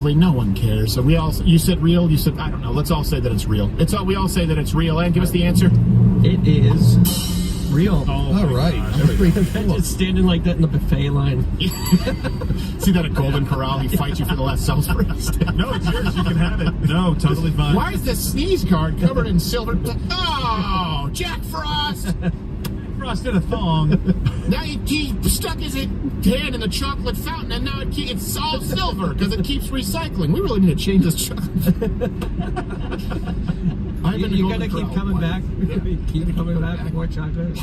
No one cares. So you said real. You said I don't know. Let's all say that it's real. We all say that it's real. And give us the answer. It is real. All right. Just standing like that in the buffet line. See that at Golden Corral? He fights you for the last Salisbury. No, it's yours. You can have it. No, totally fine. Why is the sneeze guard covered in silver? Oh, Jack Frost! Frost did a thong. Now he stuck his hand in the chocolate fountain, and now it's all silver because it keeps recycling. We really need to change this chocolate. You gotta keep coming back. Keep coming back for more chocolate.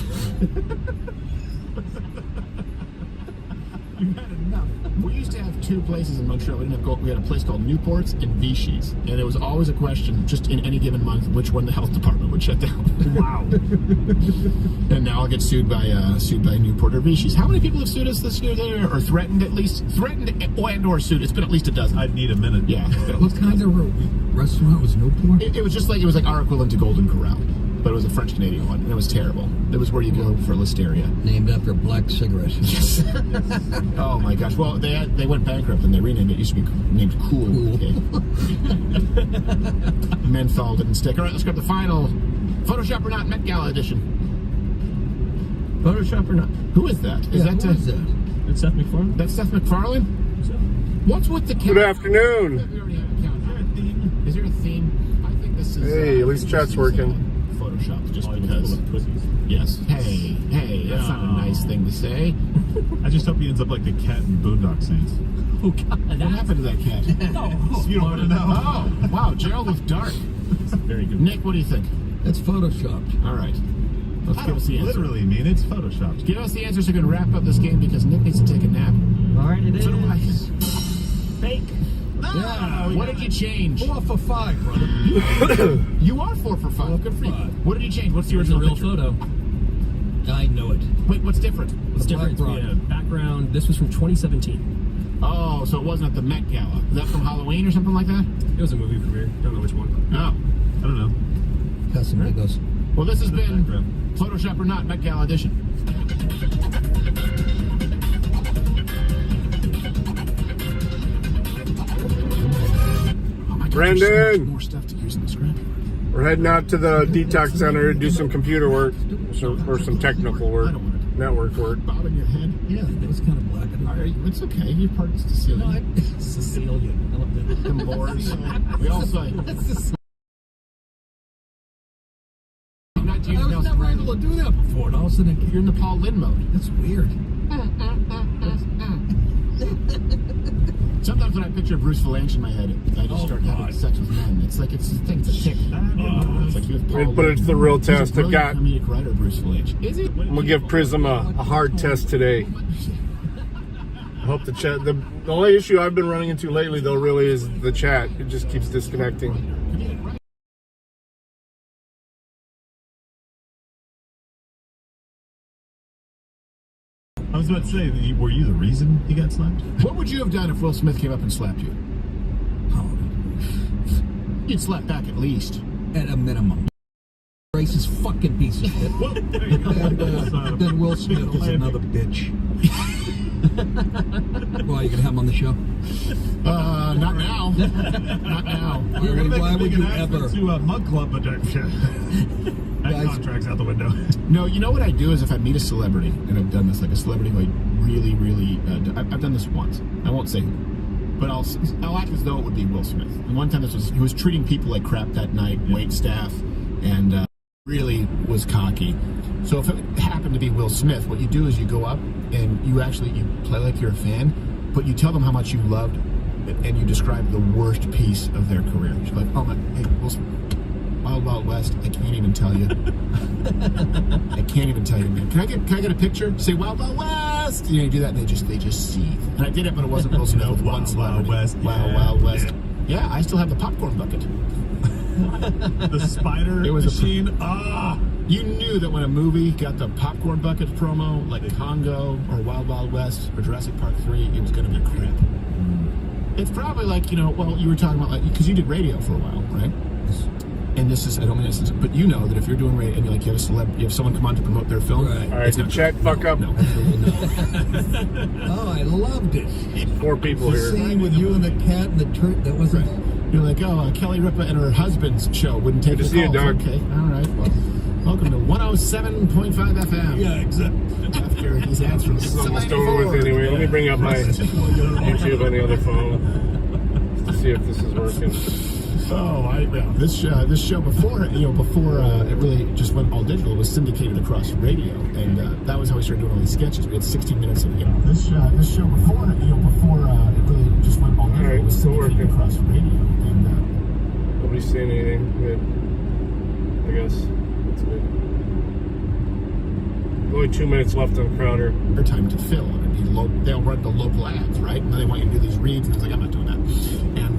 You had enough. We used to have two places in Montreal. We had a place called Newport's and Vichy's, and it was always a question, just in any given month, which one the health department would shut down. Wow. And now I'll get sued by Newport or Vichy's. How many people have sued us this year there, or threatened at least? Threatened and or sued. It's been at least a dozen. I'd need a minute. Yeah. What kind of restaurant was Newport? It was just like, it was like our equivalent to Golden Corral, but it was a French-Canadian one, and it was terrible. It was where you go for listeria. Named after a black cigarette. Yes. Oh my gosh. Well, they went bankrupt and they renamed it. It used to be named Cool. Okay. Menthol didn't stick. All right, let's grab the final Photoshop or Not Met Gala edition. Photoshop or not? Who is that? Is that It's Seth MacFarlane. That's Seth MacFarlane? So, What's with the Good afternoon. We already have a count. Is there a theme? I think this is. Hey, at least chat's working. Photoshopped just because. Yes. Hey, that's not a nice thing to say. I just hope he ends up like the cat in Boondock Saints. oh God, What happened to that cat? You don't want to know. Oh, wow, Gerald was dark. Very good. Nick, what do you think? That's photoshopped. All right. Let's give us the answer. Literally mean it's photoshopped. Give us the answer so we can wrap up this game because Nick needs to take a nap. all right, it is So do I. fake. Yeah, What did you change? 4 for 5, brother. You are 4 for 5. Good for you. 5. What did you change? What's the Here's a original real picture? photo. I know it. Wait, what's different? What's The different? black Yeah, background. This was from 2017. Oh, so it wasn't at the Met Gala. Is that from Halloween or something like that? It was a movie premiere. Don't know which one. Oh. I don't know. Casamigos. Well, this has been Background. Photoshop or Not Met Gala edition. Oh my God, there's so Brandon! much more stuff to use in the scrapyard. We're heading out to the detox center to do some computer work, or some technical work, network work. Bob in your head? Yeah, it was kind of black and white. It's okay. Your part's Sicilian. Sicilian. I love that. The Moors. We all say. I was never able to do that before, and all of a sudden You're in the Paul Lynde mode. that's weird. Sometimes when I picture Bruce Valanche in my head, I just start having sex with men. It's like it's a thing. It's a tick. It's like he was Paul We're gonna put it to the real He's a test. I've brilliant got. comedic writer, Bruce Valanche. Is he? I'm gonna give Prism a hard test today. I hope the chat. The only issue I've been running into lately, though, really is the chat. It just keeps disconnecting. I was about to say, were you the reason he got slapped? What would you have done if Will Smith came up and slapped you? Oh, You'd slap back at least. at a minimum. Racist fucking piece of shit. There you go. And then Will Smith is another bitch. Well, you gonna have him on the show? Not now. Not now. Why would you ever? To a mug club, but that Guys- contract's out the window. No, you know what I do is if I meet a celebrity, and I've done this, like a celebrity who I really, I've done this once. I won't say who, but I'll act as though it would be Will Smith. And one time he was treating people like crap that night, wait staff, and really was cocky. So if it happened to be Will Smith, what you do is you go up and you play like you're a fan, but you tell them how much you loved, and you describe the worst piece of their career. You're like, oh my, hey, Will Smith. Wild Wild West. I can't even tell you. I can't even tell you, man. Can I get a picture? Say Wild Wild West. You know, you do that, and they just seethe. And I did it, but it wasn't Will Smith with one celebrity. Wild West. Wild Wild West. Yeah, I still have the popcorn bucket. The spider machine. You knew that when a movie got the popcorn bucket promo, like Congo or Wild Wild West or Jurassic Park 3, it was going to be crap. It's probably like, well, you were talking about, like, because you did radio for a while, right? and this is, I don't mean this, but you know that if you're doing radio and you have a celeb, you have someone come on to promote their film. Right. All right, it's the not chat good. fuck up. No. Oh, I loved it. 4 people The here. scene with you and the cat and the turd. That wasn't. You're like, oh, Kelly Ripa and her husband's show wouldn't take Good to the see you, calls. Doug. Okay, all right. Well, welcome to 107.5 FM. Yeah, exactly. After these ads from This is almost over with anyway. Let me bring up my YouTube on the other phone to see if this is working. This show before it really just went all digital was syndicated across radio, and that was how we started doing all these sketches. We had 16 minutes of this show before it really just went all digital. All right, was still syndicated working. across radio, and Nobody's saying anything. Good. I guess that's good. Only 2 minutes left on Crowder. their time to fill. And they'll run the local ads, right? And then they want you to do these reads, and I was like, I'm not doing that. And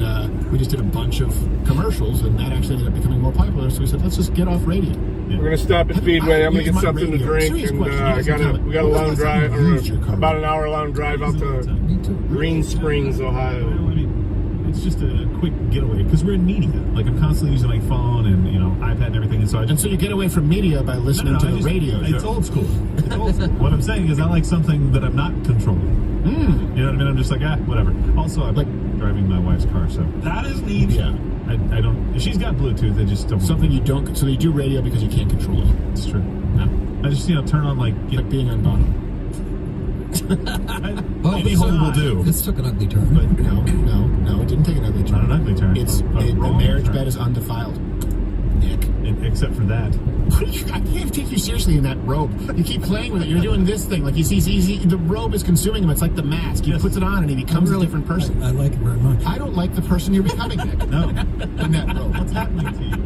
we just did a bunch of commercials, and that actually ended up becoming more popular. So we said, let's just get off radio. We're gonna stop at Speedway. I'm gonna get something to drink, and we got a long drive, or about an hour long drive out to Me too. Green Springs, Ohio. I mean, it's just a quick getaway because we're in media. Like I'm constantly using my phone and iPad and everything, and so I And just so you get away from media by listening to the radio. It's old school. It's old school. What I'm saying is I like something that I'm not controlling. You know what I mean? I'm just like, whatever. Also, I like driving my wife's car, so that is neat. Yeah. I don't. She's got Bluetooth. I just don't. Something you don't. So you do radio because you can't control it. It's true. No. I just turn on like Like being on bottom. any hole will do. This took an ugly turn. But no, it didn't take an ugly Not turn. an ugly turn. It's A the wrong marriage turn. bed is undefiled. Nick. Except for that. I can't take you seriously in that robe. You keep playing with it. You're doing this thing. Like he's the robe is consuming him. It's like the mask. He puts it on and he becomes a different person. I like it very much. I don't like the person you're becoming, Nick. No. In that robe. What's happening to you?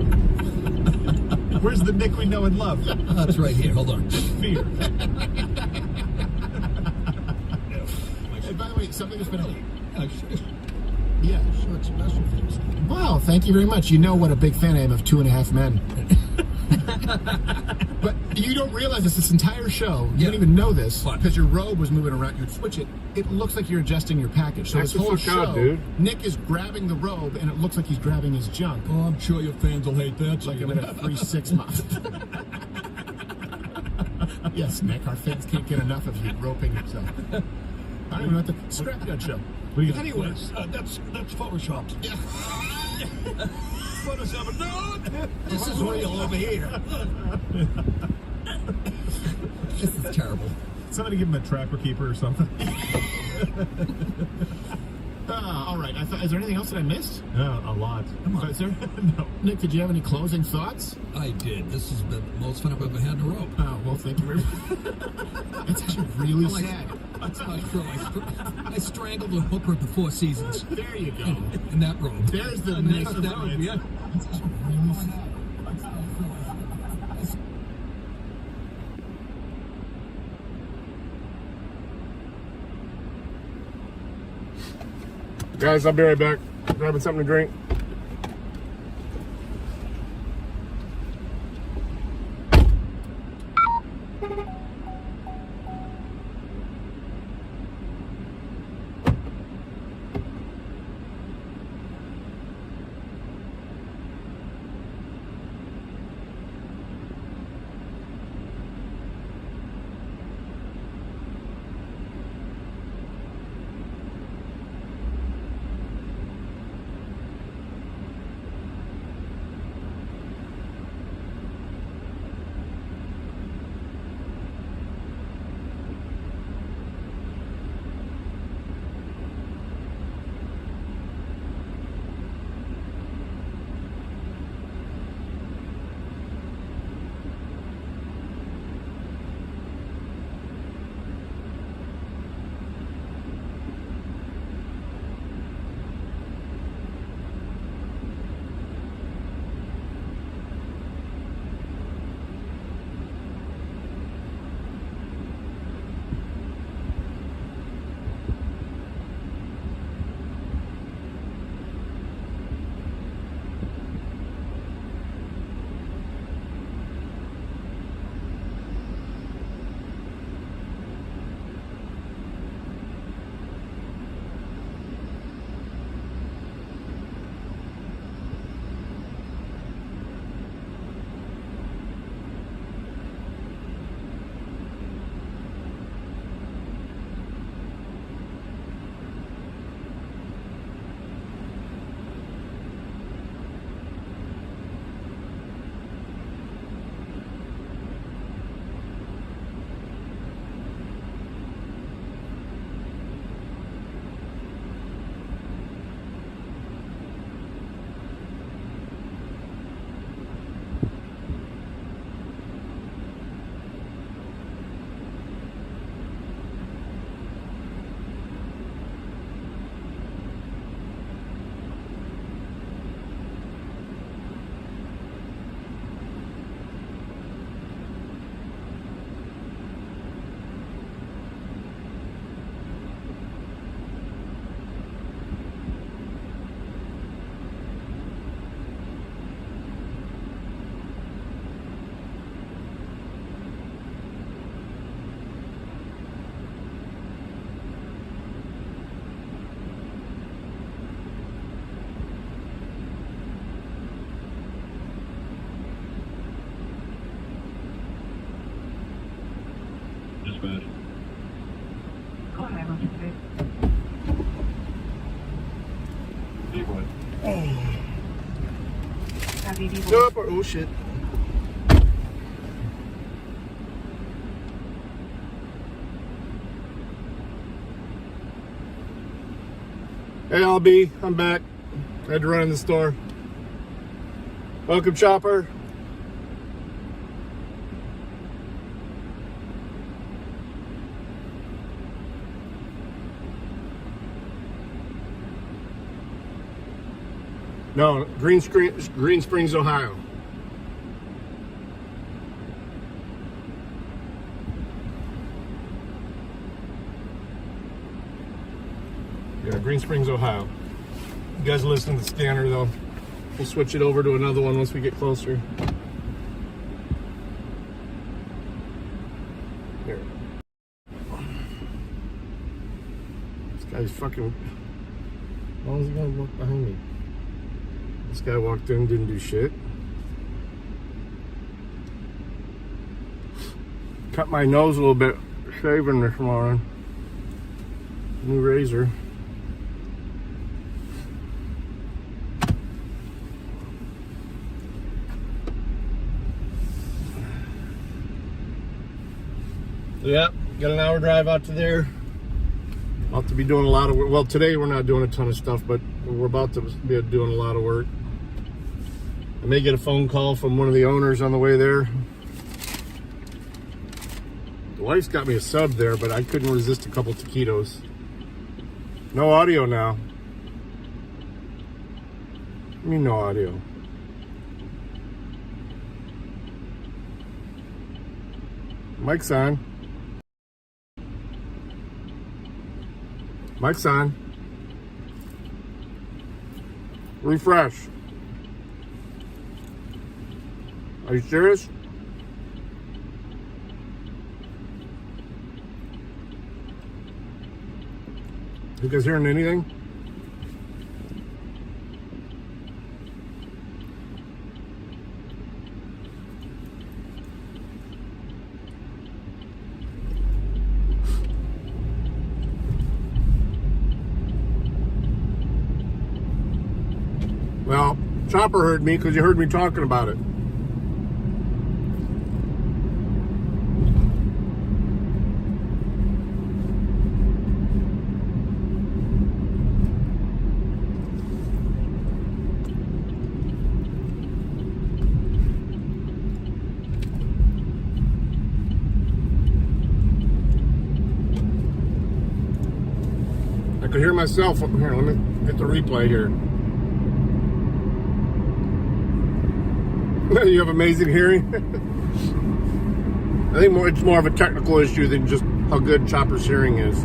Where's the Nick we know and love? Oh, it's right here. Hold on. Fear. And by the way, something that's been Yeah, yeah. short special things. Wow, thank you very much. You know what a big fan I am of 2.5 Men. But you don't realize this entire show. You don't even know this What? because your robe was moving around. You'd switch it. It looks like you're adjusting your package. So Back this the whole fuck out, show, dude. Nick is grabbing the robe, and it looks like he's grabbing his junk. Oh, I'm sure your fans will hate that. Like I'm in a 3-6 month. Yes, Nick, our fans can't get enough of you groping yourself. I don't even know what the scrapyard show. What do you got? Anyways, that's photoshopped. Yeah. Photoshop. No, this is real over here. This is terrible. Somebody give him a trapper keeper or something. All right. Is there anything else that I missed? Yeah, a lot. Come on. Is there? No. Nick, did you have any closing thoughts? I did. This has been the most fun I've ever had in a rope. Oh, well, thank you very much. It's actually really sad. That's not true. I strangled a hooker at the Four Seasons There you go. in that robe. There's the And nice that robe, yeah. It's really sad. Guys, I'll be right back. Grabbing something to drink. bad. Hey, boy. Nope. Oh shit. Hey, LB, I'm back. I had to run in the store. Welcome, Chopper. No, Green Springs, Ohio. Yeah, Green Springs, Ohio. You guys listen to the scanner though. We'll switch it over to another one once we get closer. Here. This guy's fucking. How long is he gonna walk behind me? This guy walked in, didn't do shit. Cut my nose a little bit shaving this morning. New razor. Yep, got an hour drive out to there. About to be doing a lot of work. Well, today we're not doing a ton of stuff, but we're about to be doing a lot of work. I may get a phone call from one of the owners on the way there. The wife's got me a sub there, but I couldn't resist a couple taquitos. No audio now. I mean, no audio. Mic's on. Mic's on. Refresh. Are you serious? You guys hearing anything? Well, Chopper heard me because you heard me talking about it. I could hear myself. Here, let me hit the replay here. You have amazing hearing. I think it's more of a technical issue than just how good Chopper's hearing is.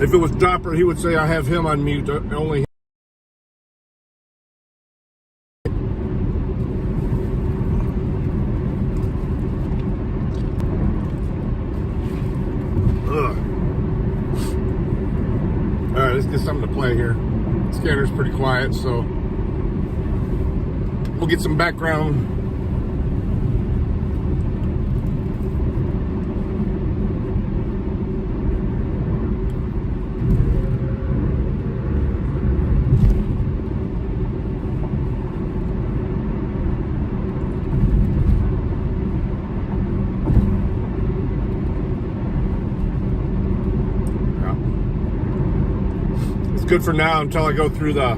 If it was Chopper, he would say I have him on mute, only. Alright, let's get something to play here. The scanner's pretty quiet, so we'll get some background. Good for now until I go through the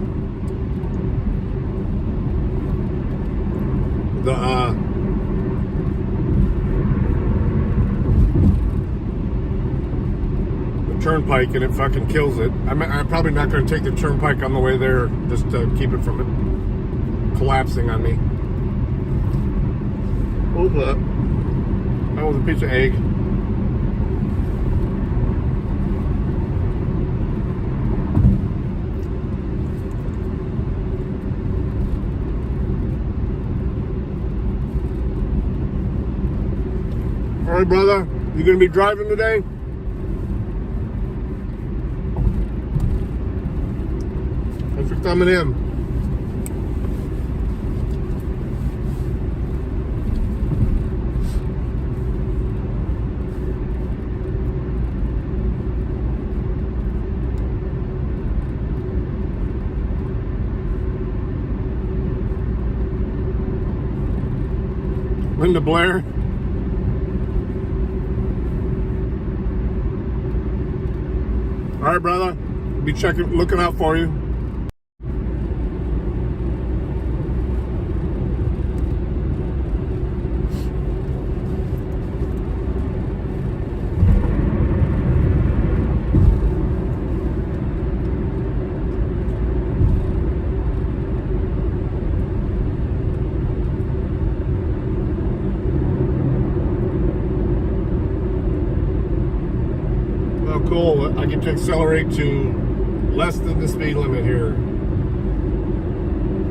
turnpike and it fucking kills it. I'm probably not going to take the turnpike on the way there just to keep it from it collapsing on me. Hold up. That was a piece of egg. All right, brother. You gonna be driving today? Thanks for coming in. Linda Blair. All right, brother. Be looking out for you. Cool. I get to accelerate to less than the speed limit here.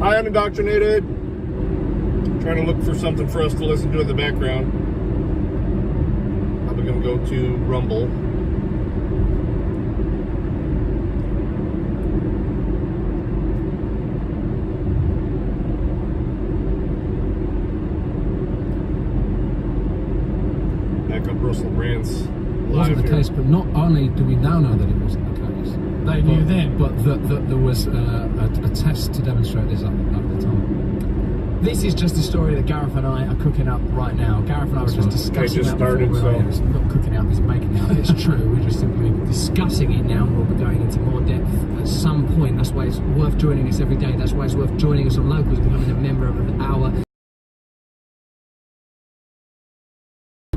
Hi, Unindoctrinated. Trying to look for something for us to listen to in the background. Probably going to go to Rumble. Back up Russell Brand's. Wasn't the case, but not only do we now know that it wasn't the case, They knew then. but that there was a test to demonstrate this at the time. This is just a story that Gareth and I are cooking up right now. Gareth and I were just discussing just that started, before we were so- here. It's not cooking out, it's making out. It's true. We're just simply discussing it now, and we'll be going into more depth at some point. That's why it's worth joining us every day. That's why it's worth joining us on Locals, becoming a member of our.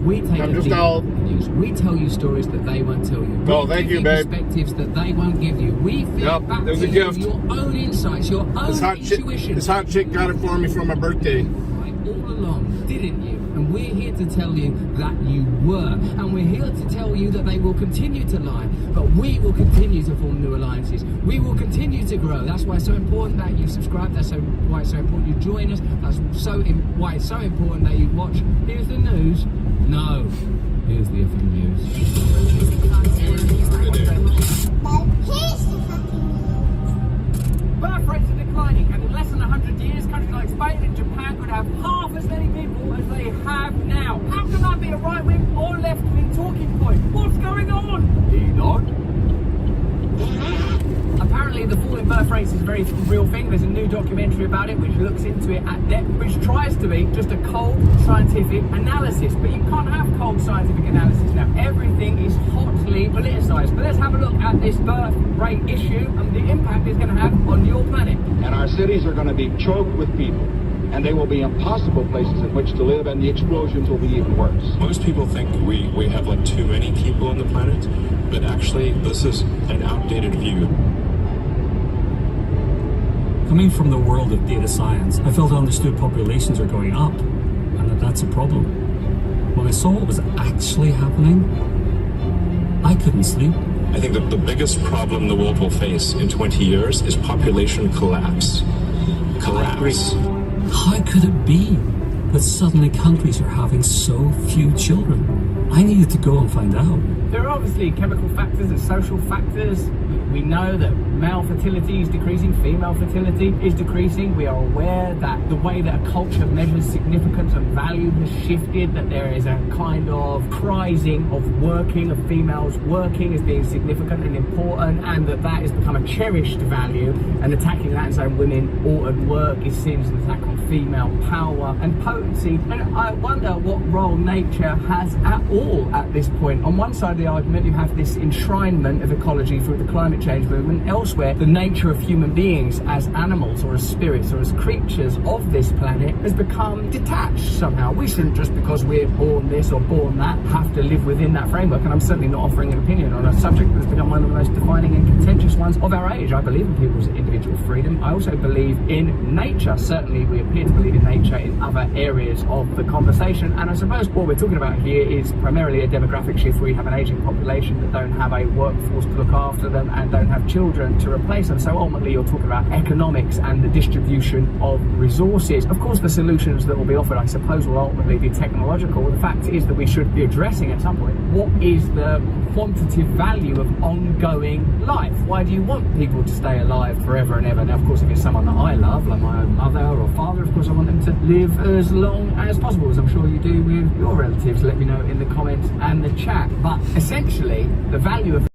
We take I'm a just deep out. news. We tell you stories that they won't tell you. Oh, We thank give you, babe. Perspectives that they won't give you. We feed Yep, back there's to a you gift. your own insights, your own intuition. This hot chick got it for me for my birthday. Right, all along, didn't you? And we're here to tell you that you were. And we're here to tell you that they will continue to lie. But we will continue to form new alliances. We will continue to grow. That's why it's so important that you subscribe. That's why it's so important you join us. That's why it's so important that you watch. Here's the news. No. Here's the effing news. Birth rates are declining, and in less than 100 years, countries like Spain and Japan could have half as many people as they have now. How can that be a right-wing or left-wing talking point? What's going on? Enoch? Apparently, the fall in birth rates is a very real thing. There's a new documentary about it which looks into it at depth, which tries to be just a cold scientific analysis. But you can't have cold scientific analysis now. Everything is hotly politicised. But let's have a look at this birth rate issue and the impact it's going to have on your planet. And our cities are going to be choked with people, and they will be impossible places in which to live, and the explosions will be even worse. Most people think we have like too many people on the planet, but actually this is an outdated view. Coming from the world of data science, I felt I understood populations are going up, and that that's a problem. When I saw what was actually happening, I couldn't sleep. I think that the biggest problem the world will face in 20 years is population collapse. Collapse. How could it be that suddenly countries are having so few children? I needed to go and find out. There are obviously chemical factors and social factors. We know that male fertility is decreasing, female fertility is decreasing. We are aware that the way that a culture measures significance and value has shifted, that there is a kind of prizing of working, of females working as being significant and important, and that has become a cherished value, and attacking that and saying women ought to work is seen as an attack on female power and potency. And I wonder what role nature has at all at this point. On one side of the argument, you have this enshrinement of ecology through the climate change movement. Elsewhere, the nature of human beings as animals or as spirits or as creatures of this planet has become detached somehow. We shouldn't, just because we're born this or born that, have to live within that framework. And I'm certainly not offering an opinion on a subject that's become one of the most defining and contentious ones of our age. I believe in people's individual freedom. I also believe in nature. Certainly, we appear to believe in nature in other areas of the conversation. And I suppose what we're talking about here is primarily a demographic shift where you have an aging population that don't have a workforce to look after them, and and don't have children to replace them. So ultimately you're talking about economics and the distribution of resources. Of course the solutions that will be offered, I suppose, will ultimately be technological. The fact is that we should be addressing at some point, what is the quantitative value of ongoing life? Why do you want people to stay alive forever and ever? Now of course if it's someone that I love, like my own mother or father, of course I want them to live as long as possible, as I'm sure you do with your relatives. Let me know in the comments and the chat. But essentially the value of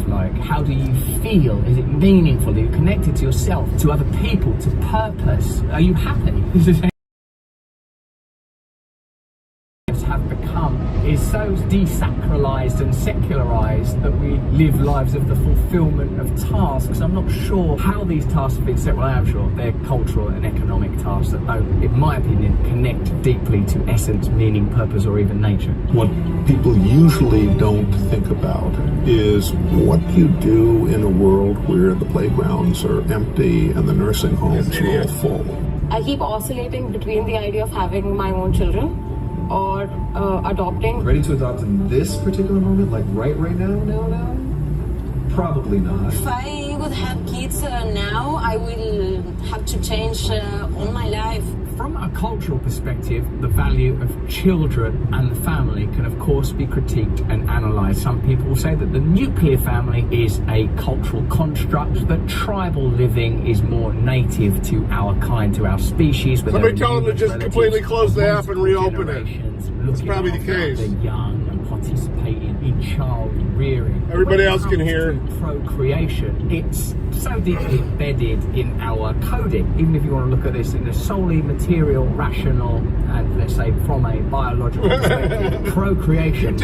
like, how do you feel? Is it meaningful? Are you connected to yourself, to other people, to purpose? Are you happy? Have become is so desacralized and secularized that we live lives of the fulfillment of tasks. I'm not sure how these tasks have been set. Well, I am sure they're cultural and economic tasks that don't, in my opinion, connect deeply to essence, meaning, purpose, or even nature. What people usually don't think about is what you do in a world where the playgrounds are empty and the nursing homes are all full. I keep oscillating between the idea of having my own children or adopting. Ready to adopt in this particular moment, like right now? Probably not. If I would have kids now, I will have to change all my life. From a cultural perspective, the value of children and the family can of course be critiqued and analysed. Some people will say that the nuclear family is a cultural construct, that tribal living is more native to our kind, to our species. Somebody tell them to just completely close the app and reopen it. That's probably the case. The young and participating in child rearing. Everybody else can hear. Procreation. It's so deeply embedded in our coding. Even if you want to look at this in a solely material, rational, and let's say from a biological perspective, procreation is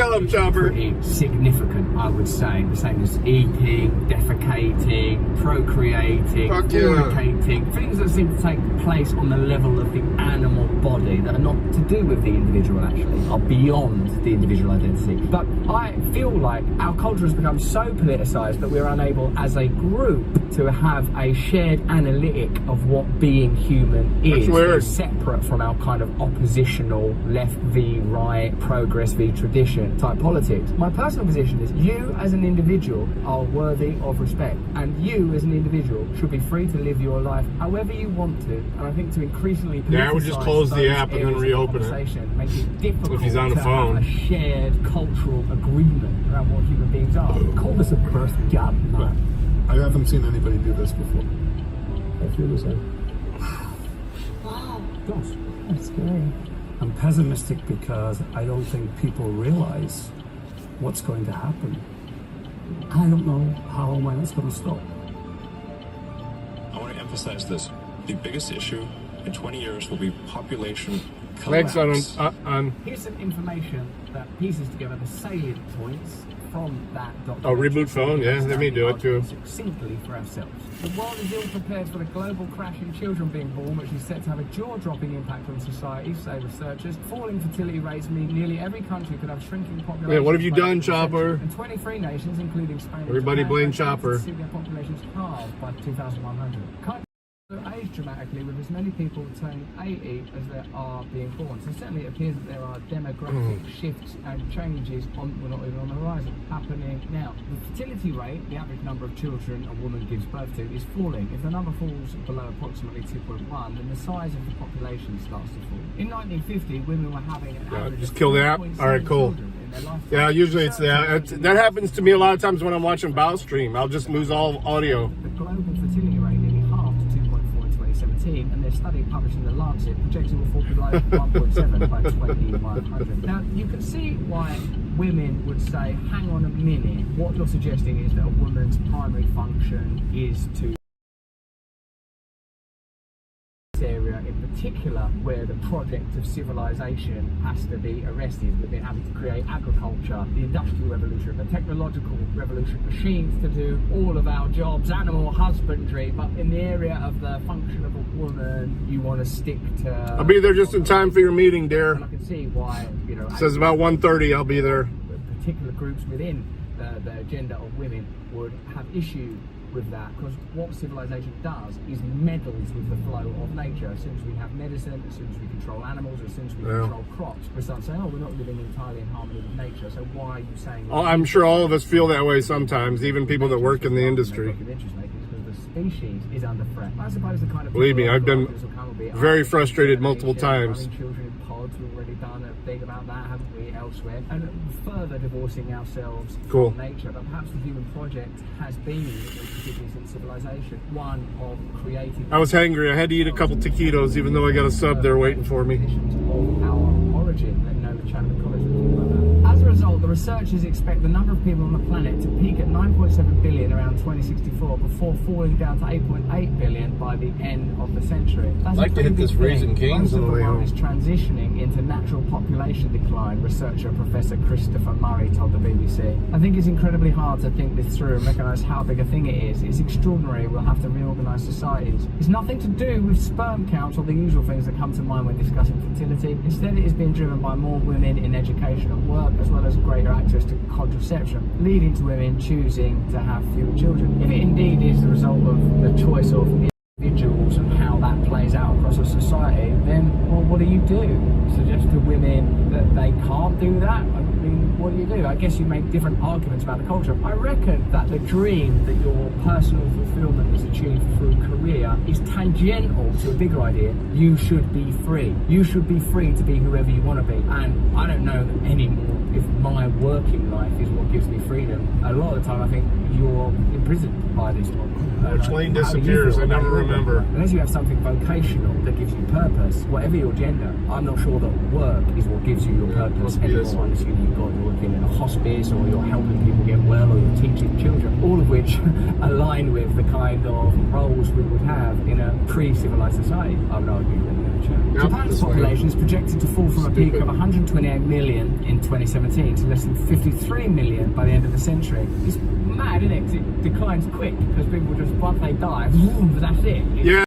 pretty significant, I would say. The same as eating, defecating, procreating, fornicating, things that seem to take place on the level of the animal body that are not to do with the individual, actually, are beyond the individual identity. But I feel like our culture has become so politicized that we're unable as a group to have a shared analytic of what being human is, separate from our kind of oppositional left v right, progress v tradition type politics. My personal position is you as an individual are worthy of respect, and you as an individual should be free to live your life however you want to. And I think to increasingly I would just close the app and then reopen it. Make it difficult if he's on the phone. Have a shared cultural agreement around what human beings are. Call this a birth job, man. I haven't seen anybody do this before. I feel the same. Wow. Gosh, that's scary. I'm pessimistic because I don't think people realize what's going to happen. I don't know how or when it's going to stop. I want to emphasize this. The biggest issue in 20 years will be population collapse. Thanks, Here's some information that pieces together the salient points from that document. Oh, reboot phone? Yeah, let me do it too. Succinctly for ourselves. The world is ill prepared for the global crash in children being born, which is set to have a jaw-dropping impact on society, say researchers. Falling fertility rates mean nearly every country could have shrinking populations. Yeah, what have you done, Chopper? And 23 nations, including Spain, everybody blame Chopper. See their populations halved by 2100. Age dramatically, with as many people turning 80 as there are being born. So certainly it appears that there are demographic shifts and changes not even on the horizon, happening now. The fertility rate, the average number of children a woman gives birth to, is falling. If the number falls below approximately 2.1, then the size of the population starts to fall. In 1950, women were having an average just kill the app. All right, cool. Yeah, usually it's that. That happens to me a lot of times when I'm watching Bowstream. I'll just lose all audio. The global fertility rate nearly halved to 2.4 in 2017, and their study published in the Lancet projected will fall below 1.7 by 2100. Now, you can see why women would say, hang on a minute, what you're suggesting is that a woman's primary function is to area in particular where the project of civilization has to be arrested. We've been having to create agriculture, the industrial revolution, the technological revolution, machines to do all of our jobs, animal husbandry, but in the area of the function of a woman, you want to stick to... I'll be there just in time for your meeting, dear. And I can see why, you know... It says about 1:30, I'll be there. Particular groups within the agenda of women would have issue with that, because what civilization does is meddles with the flow of nature. As soon as we have medicine, as soon as we control animals, as soon as we control crops, we start saying, oh, we're not living entirely in harmony with nature, so why are you saying... Oh, I'm sure all of us feel that way sometimes, even people that work in the industry. Species is under threat. I suppose the kind of believe me, I've been very frustrated multiple times. Children in pods, we've already done a thing about that, haven't we, elsewhere? And further divorcing ourselves from nature. But perhaps the human project has been, particularly since civilization, one of creating... I was hangry. I had to eat a couple taquitos, even though I got a sub there waiting for me. Of our origin, and no Chapman College will talk about that. As a result, the researchers expect the number of people on the planet to peak at 9.7 billion around 2064 before falling down to 8.8 billion by the end of the century. That's I'd like to hit this Raising Cane's on the way home. Is transitioning into natural population decline, researcher Professor Christopher Murray told the BBC. I think it's incredibly hard to think this through and recognise how big a thing it is. It's extraordinary. We'll have to reorganise societies. It's nothing to do with sperm counts or the usual things that come to mind when discussing fertility. Instead, it is being driven by more women in education and work, as well as greater access to contraception, leading to women choosing to have fewer children. If it indeed is the result of the choice of individuals and how that plays out across a society, then, well, what do you do? Suggest to women that they can't do that? I mean, what do? I guess you make different arguments about the culture. I reckon that the dream that your personal fulfillment is achieved through career is tangential to a bigger idea. You should be free. You should be free to be whoever you want to be. And I don't know anymore if my working life is what gives me freedom. A lot of the time I think you're imprisoned by this model. Which lane disappears? I never remember. Unless you have something vocational that gives you purpose, whatever your gender, I'm not sure that work is what gives you your purpose anymore. Unless you're working in a hospice, or you're helping people get well, or you're teaching children, all of which align with the kind of roles we would have in a pre-civilized society. I would argue that Japan's population is projected to fall from a peak of 128 million in 2017 to less than 53 million by the end of the century. It's mad, isn't it? 'Cause it declines quick because people just, once they die, boom, that's it. Yeah.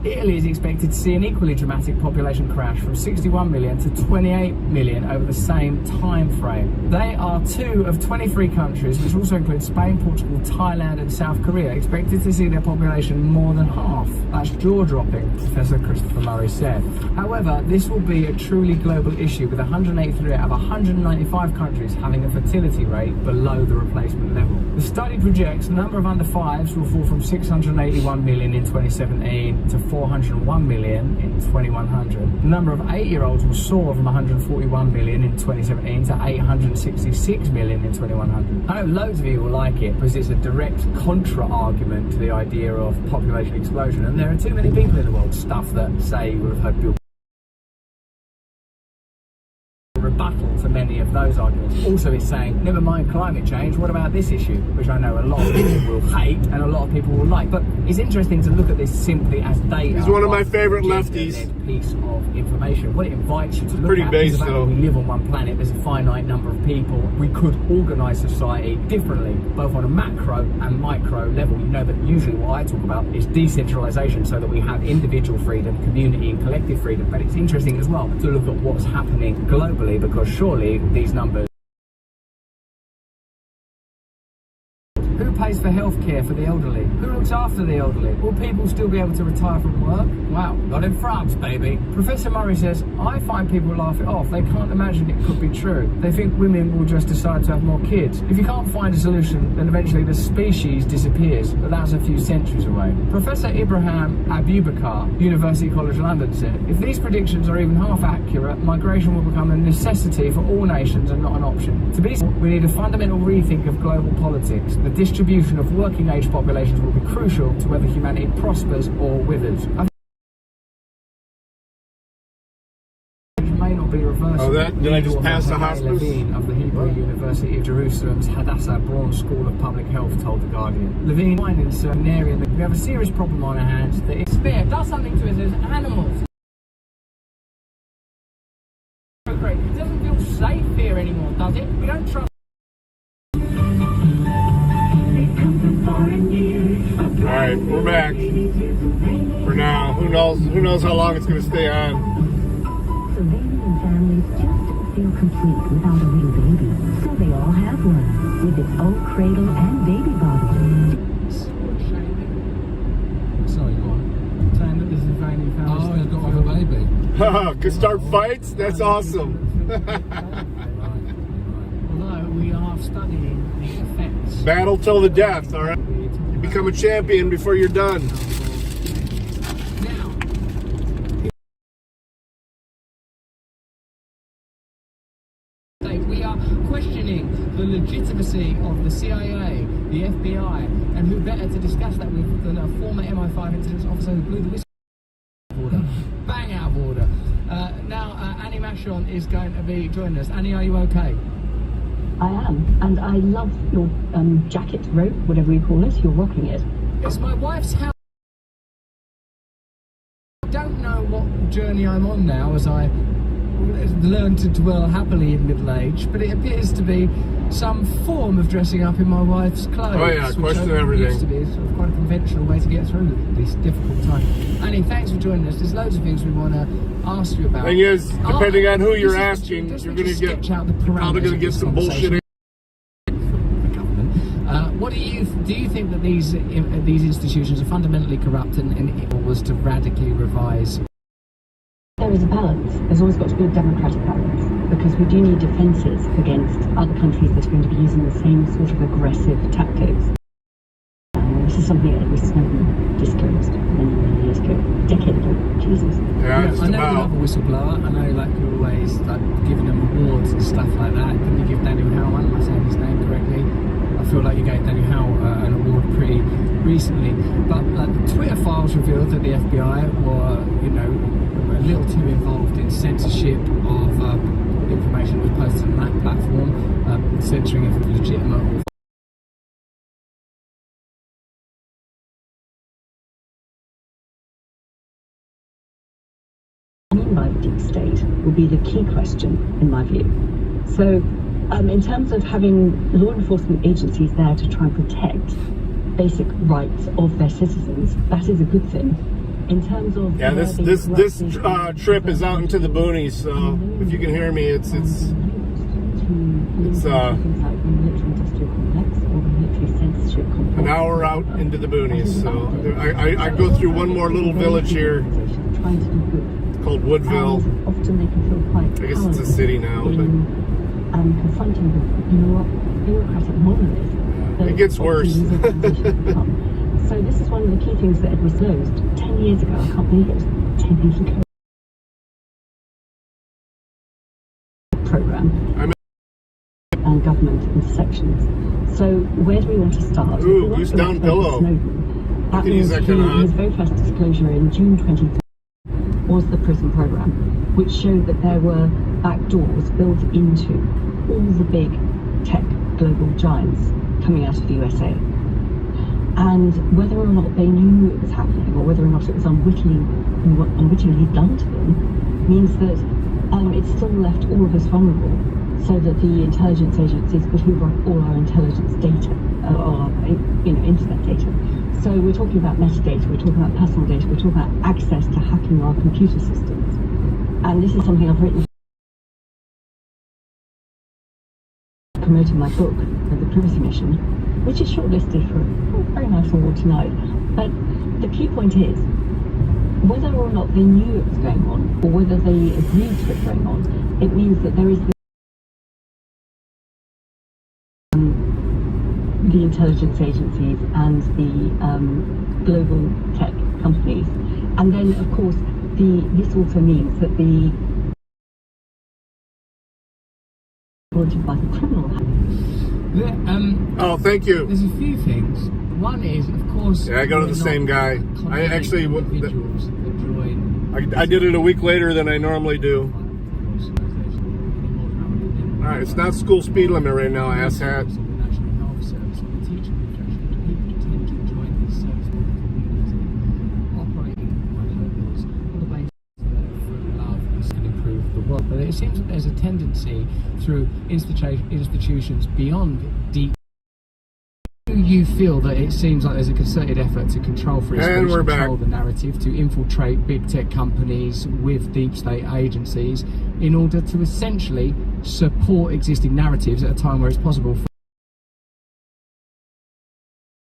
Italy is expected to see an equally dramatic population crash from 61 million to 28 million over the same time frame. They are 2 of 23 countries, which also include Spain, Portugal, Thailand and South Korea, expected to see their population more than half. That's jaw-dropping, Professor Christopher Murray said. However, this will be a truly global issue, with 183 out of 195 countries having a fertility rate below the replacement level. The study projects the number of under 5s will fall from 681 million in 2017 to 401 million in 2100. The number of 8-year-olds will soar from 141 million in 2017 to 866 million in 2100. I know loads of you will like it because it's a direct contra-argument to the idea of population explosion, and there are too many people in the world, stuff that say you would have heard Bill rebuttal to many of those arguments. Also, it's saying, never mind climate change, what about this issue? Which I know a lot of people will hate and a lot of people will like. But it's interesting to look at this simply as data. He's one of my favorite lefties. Piece of information. What it invites you to look pretty at base, is about though. We live on one planet, there's a finite number of people. We could organise society differently, both on a macro and micro level. You know that usually what I talk about is decentralisation, so that we have individual freedom, community and collective freedom. But it's interesting as well to look at what's happening globally, because surely these numbers... Who pays for healthcare for the elderly? Who looks after the elderly? Will people still be able to retire from work? Wow, not in France, baby. Professor Murray says, I find people laugh it off. They can't imagine it could be true. They think women will just decide to have more kids. If you can't find a solution, then eventually the species disappears, but that's a few centuries away. Professor Ibrahim Abubakar, University College London, said, if these predictions are even half accurate, migration will become a necessity for all nations and not an option. To be so, we need a fundamental rethink of global politics. The distribution of working age populations will be crucial to whether humanity prospers or withers. May not be reversible. Oh, did I just pass the hospice? Levine of the Hebrew University of Jerusalem's Hadassah Braun School of Public Health told The Guardian. Levine findings in an area that we have a serious problem on our hands that is fair, does something to us as animals. It doesn't feel safe here anymore, does it? We don't trust. Alright, we're back. For now. Who knows how long it's gonna stay on. feel complete without a little baby. So they all have one, with its own cradle and baby bottle. Sorry, go on. Saying that this is very new family. Oh, he's got like a baby. Could start fights? That's awesome. Although we are studying the effects. Battle till the death, all right? You become a champion before you're done. We are questioning the legitimacy of the CIA, the FBI, and who better to discuss that with than a former MI5 intelligence officer who blew the whistle order. Bang out of order. Now, Annie Mashon is going to be joining us. Annie, are you okay? I am, and I love your jacket, robe, whatever you call it. You're rocking it. It's my wife's house. I don't know what journey I'm on now as I learn to dwell happily in middle age, but it appears to be some form of dressing up in my wife's clothes. Oh yeah, question everything. Used to be sort of quite a conventional way to get through this difficult time. Annie, thanks for joining us. There's loads of things we want to ask you about. Thing is, depending on who you're asking, you're going to get probably going to get some bullshit. What do you think that these institutions are fundamentally corrupt and it was to radically revise? There is a balance. There's always got to be a democratic balance, because we do need defences against other countries that are going to be using the same sort of aggressive tactics. This is something Edward Snowden disclosed many years ago, a decade ago. Jesus. Yeah, I know you love a whistleblower. I know, like, you're always like giving them awards and stuff like that. Didn't you give Daniel Howe one? Am I saying his name correctly? I feel like you gave Daniel Howe an award pretty recently. But the Twitter files revealed that the FBI were, a little too involved in censorship of information that was posted on that platform, censoring if it was legitimate. By the deep state will be the key question, in my view. So, in terms of having law enforcement agencies there to try and protect basic rights of their citizens, that is a good thing. In terms of this trip is out into the boonies, so if you can hear me, it's an hour out into the boonies. So I go through one more little village here called Woodville. Often they can feel quite I guess it's a city now, but confronting the bureaucratic monolith. It gets worse. So this is one of the key things that Edward disclosed 10 years ago. I can't believe it was 10 years ago. Program and government intersections. So where do we want to start? Ooh, goose down pillow. That means his very first disclosure in June 2013 was the prison program, which showed that there were back doors built into all the big tech global giants coming out of the USA. And whether or not they knew it was happening, or whether or not it was unwittingly done to them, means that it still left all of us vulnerable, so that the intelligence agencies could hoover up all our intelligence data, all our internet data. So we're talking about metadata, we're talking about personal data, we're talking about access to hacking our computer systems. And this is something I've written promoting my book, The Privacy Mission, which is shortlisted for a very nice award tonight. But the key point is, whether or not they knew it was going on, or whether they agreed to it going on, it means that there is the intelligence agencies and the global tech companies. And then, of course, this also means that the by the criminal. Oh, thank you. There's a few things. One is, of course, I go to the same guy. I actually I did it a week later than I normally do. All right, it's not school speed limit right now, asshat. But it seems that there's a tendency through institutions beyond deep you feel that it seems like there's a concerted effort to control free speech, And we're control back. the narrative, to infiltrate big tech companies with deep state agencies in order to essentially support existing narratives at a time where it's possible for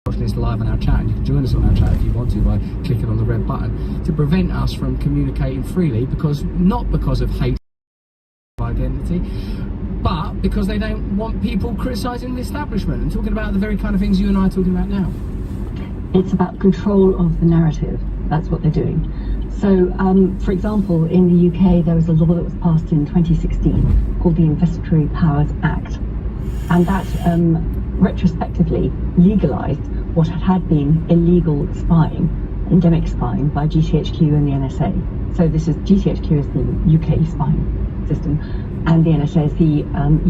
watching this live on our chat, and you can join us on our chat if you want to by clicking on the red button, to prevent us from communicating freely, because not because of hate identity, but because they don't want people criticising the establishment and talking about the very kind of things you and I are talking about now. It's about control of the narrative. That's what they're doing. So, for example, in the UK, there was a law that was passed in 2016 called the Investigatory Powers Act. And that retrospectively legalised what had been illegal spying, endemic spying by GCHQ and the NSA. So this is GCHQ is the UK spying system, and the NSA is the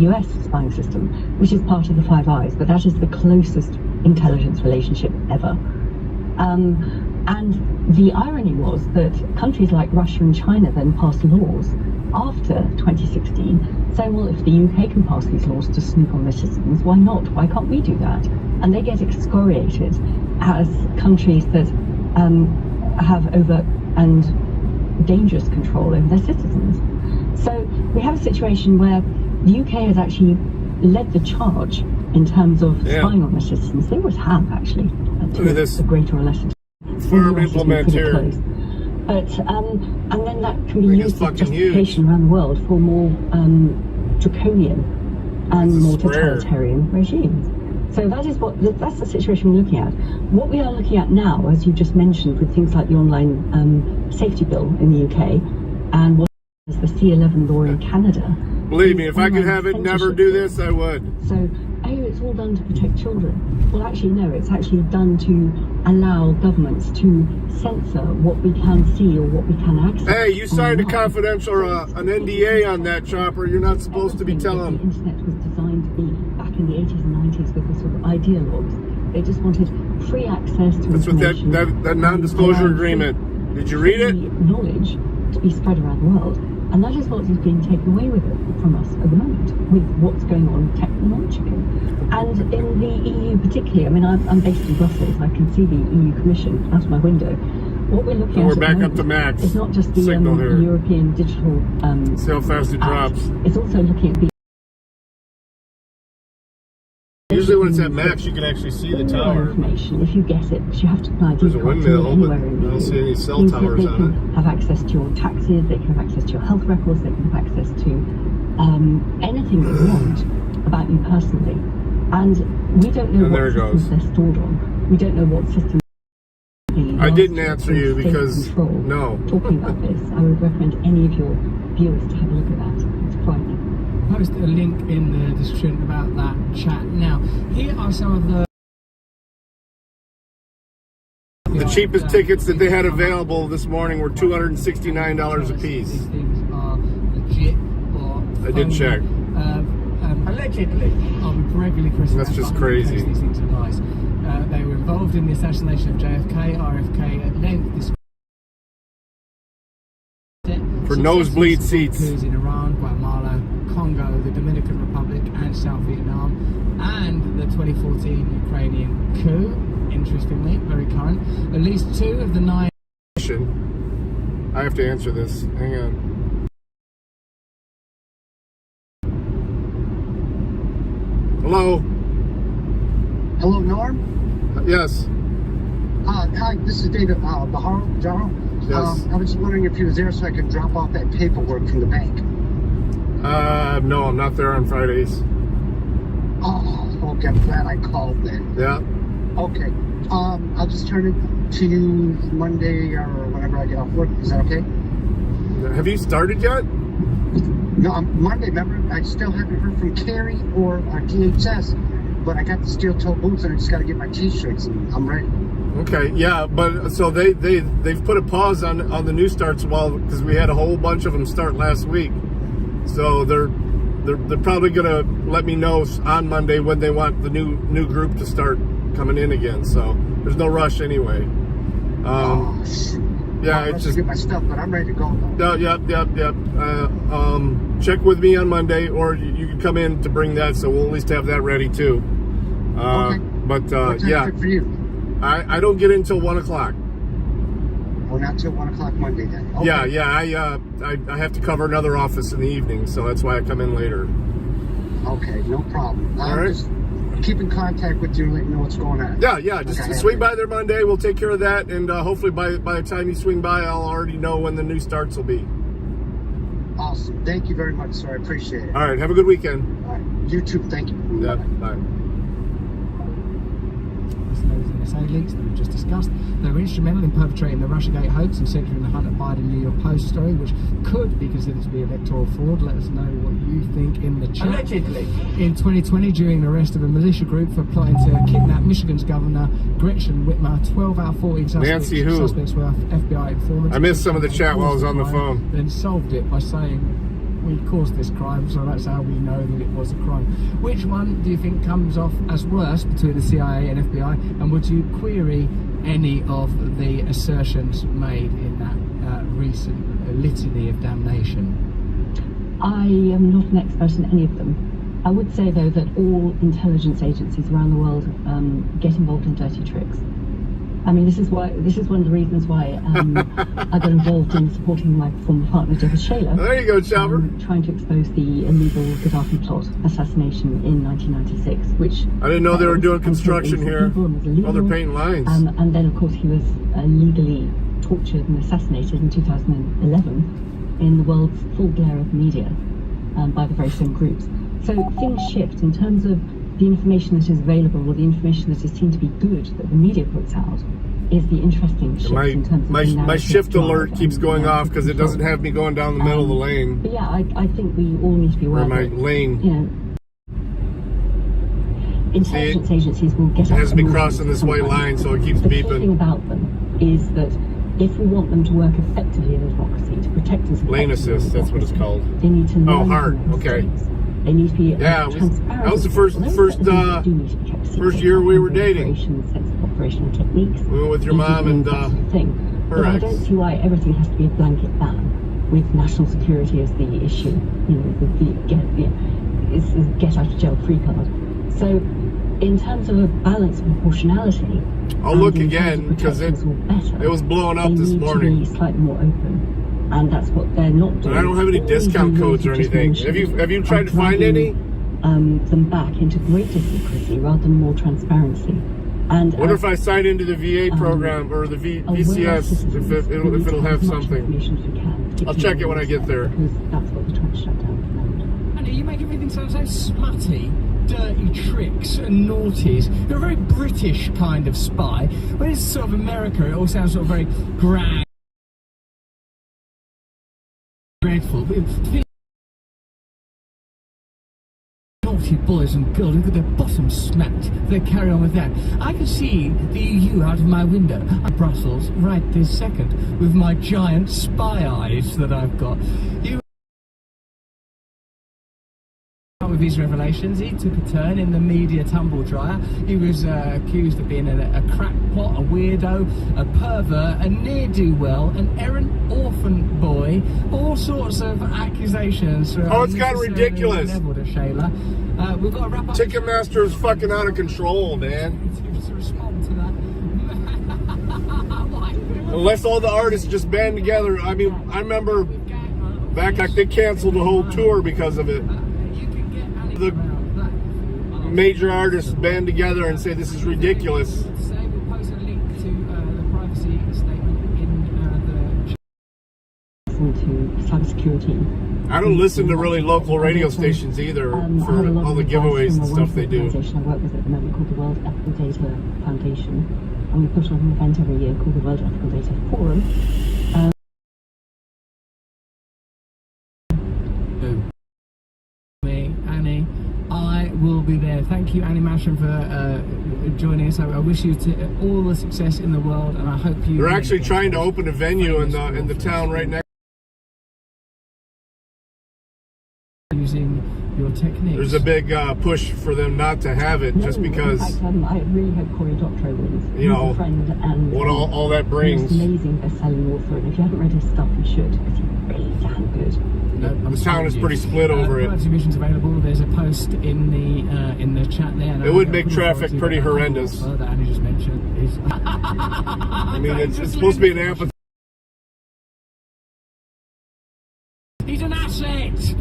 US spying system, which is part of the Five Eyes, but that is the closest intelligence relationship ever. And the irony was that countries like Russia and China then passed laws after 2016 saying, well, if the UK can pass these laws to snoop on their citizens, why not? Why can't we do that? And they get excoriated as countries that have overt and dangerous control over their citizens. So we have a situation where the UK has actually led the charge in terms of spying on their citizens. They always have, actually, to a greater or lesser firm implement here. But and then that can be used as justification around the world for more draconian and more totalitarian regimes. So that's the situation we're looking at. What we are looking at now, as you just mentioned, with things like the online safety bill in the UK and what is the C11 law in Canada. Believe me, if I could have it never do this, I would. So, it's all done to protect children. Well, actually, no, it's actually done to allow governments to censor what we can see or what we can access. Hey, you signed a confidential or an NDA on that, Chopper. You're not supposed to be telling. The internet was designed to be back in the 80s and 90s with the sort of ideologues. They just wanted free access to That's what information. that non-disclosure agreement. Did you read it? Knowledge to be spread around the world. And that is what is being taken away with it from us at the moment, with what's going on technologically. And in the EU particularly, I mean, I'm based in Brussels, I can see the EU Commission out of my window. What we're looking at we're back up to max. It's not just the European digital... See how fast it drops. It's also looking at the... Usually when it's at max, you can actually see the tower. Information, if you get it, because you have to apply There's a windmill, but I don't see any cell towers on it. They can have access to your taxes, they can have access to your health records, they can have access to anything they want about you personally. And we don't know what systems they're stored on. We don't know what systems... I didn't answer you because, no. Talking about this, I would recommend any of your viewers to have a look at that. It's frightening. Post a link in the description about that chat. Now, here are some of the cheapest tickets that they had available this morning were $269 a piece. These things are legit or I did check. Allegedly, I'll be regularly criticized. That's just crazy. These things are nice. They were involved in the assassination of JFK. RFK at length for nosebleed seats. Coups in Iran, Guatemala, Congo, the Dominican Republic, and South Vietnam, and the 2014 Ukrainian coup. Interestingly, very current. At least 2 of the 9. I have to answer this. Hang on. Hello. Hello, Norm. Yes. Hi, this is David Jaro. Yes. I was just wondering if you was there so I could drop off that paperwork from the bank. No, I'm not there on Fridays. Oh, okay. I'm glad I called then. Yeah. Okay. I'll just turn it to you Monday or whenever I get off work. Is that okay? Have you started yet? No, Monday. Remember, I still haven't heard from Carrie or DHS, but I got the steel-toe boots and I just got to get my T-shirts and I'm ready. Okay, yeah, but so they've put a pause on the new starts because we had a whole bunch of them start last week. So they're probably gonna let me know on Monday when they want the new group to start coming in again. So there's no rush anyway. Yeah, it's just get my stuff, but I'm ready to go. Yep. Check with me on Monday, or you can come in to bring that. So we'll at least have that ready too. Okay. But What time's yeah, good for you? I don't get in till 1 o'clock. Oh, not till 1 o'clock Monday then. Okay. Yeah. I have to cover another office in the evening, so that's why I come in later. Okay, no problem. All right. Just keep in contact with you and let you know what's going on. Yeah. Just swing by there Monday. We'll take care of that, and hopefully by the time you swing by, I'll already know when the new starts will be. Awesome. Thank you very much, sir. I appreciate it. All right. Have a good weekend. All right. You too. Thank you. Yeah. Bye. Those NSA leaks that we've just discussed. They were instrumental in perpetrating the Russiagate hoax and centering the Hunter Biden New York Post story, which could be considered to be electoral fraud. Let us know what you think in the chat. Allegedly. In 2020, during the arrest of a militia group for plotting to kidnap Michigan's governor Gretchen Whitmer, 12 out of 14 suspects were FBI informants. I missed some of the chat while I was on the phone. Then solved it by saying, we caused this crime, so that's how we know that it was a crime. Which one do you think comes off as worse between the CIA and FBI, and would you query any of the assertions made in that recent litany of damnation? I am not an expert in any of them. I would say, though, that all intelligence agencies around the world get involved in dirty tricks. I mean, this is one of the reasons why I got involved in supporting my former partner, David Shayler. There you go, Chopper. Trying to expose the illegal Gaddafi plot assassination in 1996, which I didn't know they were doing construction here. Oh, they're painting lines. And then, of course, he was legally tortured and assassinated in 2011 in the world's full glare of media by the very same groups. So things shift in terms of the information that is available, or the information that is seen to be good that the media puts out, is the interesting shift in terms of my shift alert keeps going off because it doesn't have me going down the middle of the lane. But yeah, I think we all need to be aware. Or my lane. You know, intelligence agencies will get. It has me crossing this white line, so it keeps beeping. The thing about them is that if we want them to work effectively in a democracy, to protect us, lane assist. That's what it's called. They need to. Oh, hard. Okay. They need to be transparent. That was the first year we were dating. Operational techniques. We went with your mom and her ex. I don't see why everything has to be a blanket ban with national security as the issue. You know, it's a get out of jail free card. So, in terms of a balance and proportionality, I'll look again because it was blowing up this morning. They need to be slightly more open. And that's what they're not doing. I don't have any discount codes or anything. Have you tried to find any? Them back into greater secrecy rather than more transparency. And I wonder if I sign into the VA program or the VCS, if it'll have something. I'll check it when I get there. Because that's what they're trying to shut down. And you make everything sound so smutty. Dirty tricks and naughties. You're a very British kind of spy. When it's sort of America, it all sounds sort of very grand. Dreadful. Naughty boys and girls who get their bottoms smacked. They carry on with that. I can see the EU out of my window. I'm Brussels right this second with my giant spy eyes that I've got. You with his revelations, he took a turn in the media tumble dryer. He was accused of being a crackpot, a weirdo, a pervert, a ne'er-do-well, an errant orphan boy, all sorts of accusations. Oh, it's gotten ridiculous. We've got to wrap up. Ticketmaster is fucking out of control, man. To respond to that. Unless all the artists just band together. I mean, I remember back they canceled the whole tour because of it. The major artists band together and say this is ridiculous. We'll post a link to the privacy statement in to cybersecurity. I don't listen to really local radio stations either for all the giveaways and stuff they do. I work with at the moment called the World Ethical Data Foundation, and we put on an event every year called the World Ethical Data Forum. I will be there. Thank you, Annie Masham, for joining us. I wish you all the success in the world, and I hope you. They're actually trying to open a venue in the town right next. Using your techniques. There's a big push for them not to have it, just because. In fact, I really hope inDOCtriNATION wins. You know, he's a friend and what all that brings. He's an amazing best-selling author, and if you haven't read his stuff, you should, because he's really damn good. the town is pretty split over it. Emergency missions available. There's a post in the chat there. It would make traffic pretty horrendous. That Andy just mentioned is. I mean, it's supposed to be an amphitheater. He's an asset.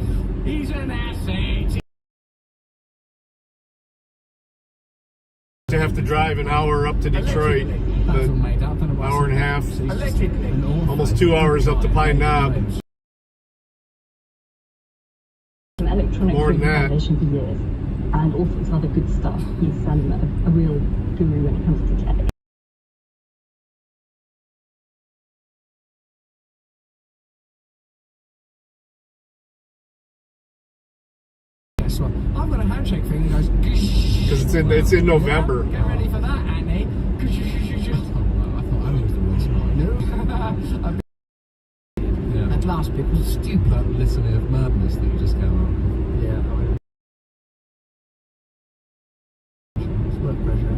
He's an asset. To have to drive an hour up to Detroit, an hour and a half, almost 2 hours up to Pine Knob. More than that. For years, and all sorts of other good stuff. He's a real guru when it comes to tech. So I've got a handshake thing that goes. Because it's in November. Get ready for that, Andy. I thought I was the worst one. No. At last, people stupid. That litany of madness that you just came up with. Yeah. It's work pressure.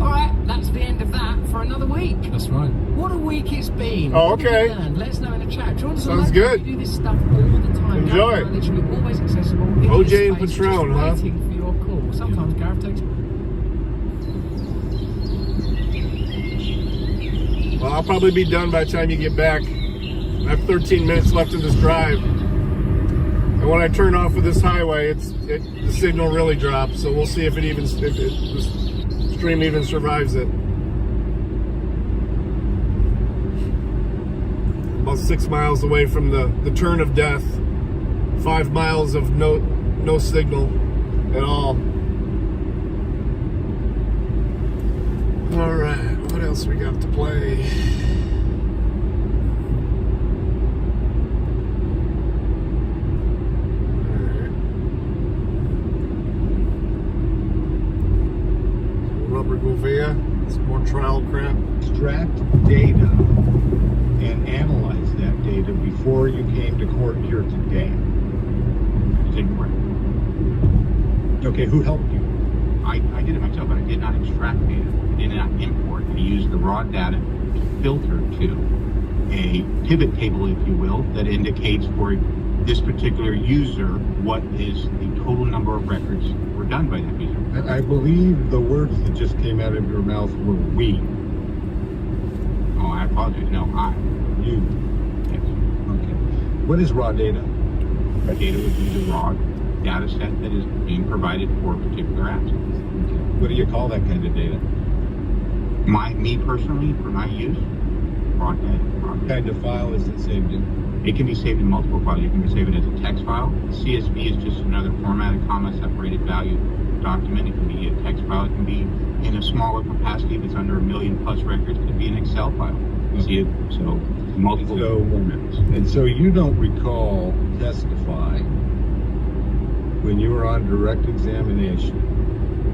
All right, that's the end of that for another week. That's right. What a week it's been. Oh, okay. Let us know in the chat. Sounds good. We do this stuff all the time. Enjoy. Gareth and I literally always accessible. OJ and Patron, huh? Waiting for your call. Sometimes Gareth takes. Well, I'll probably be done by the time you get back. I have 13 minutes left in this drive. And when I turn off of this highway, the signal really drops. So we'll see if the stream even survives it. About 6 miles away from the turn of death. 5 miles of no signal at all. All right, what else we got to play? Rubber Govea, some more trial crap. Extract data and analyze that data before you came to court here today. Okay, who helped you? I did it myself, but I did not extract data. I did not import. I used the raw data to filter to a pivot table, if you will, that indicates for this particular user what is the total number of records were done by that user. I believe the words that just came out of your mouth were we. Oh, I apologize. No, I. You. Yes. Okay. What is raw data? Raw data would be the raw data set that is being provided for particular apps. Okay. What do you call that kind of data? Me personally, for my use, raw data. What kind of file is it saved in? It can be saved in multiple files. You can save it as a text file. CSV is just another formatted, comma-separated value document. It can be a text file. It can be in a smaller capacity if it's under 1 million plus records. It could be an Excel file. You see it, so multiple formats. And so you don't recall testifying when you were on direct examination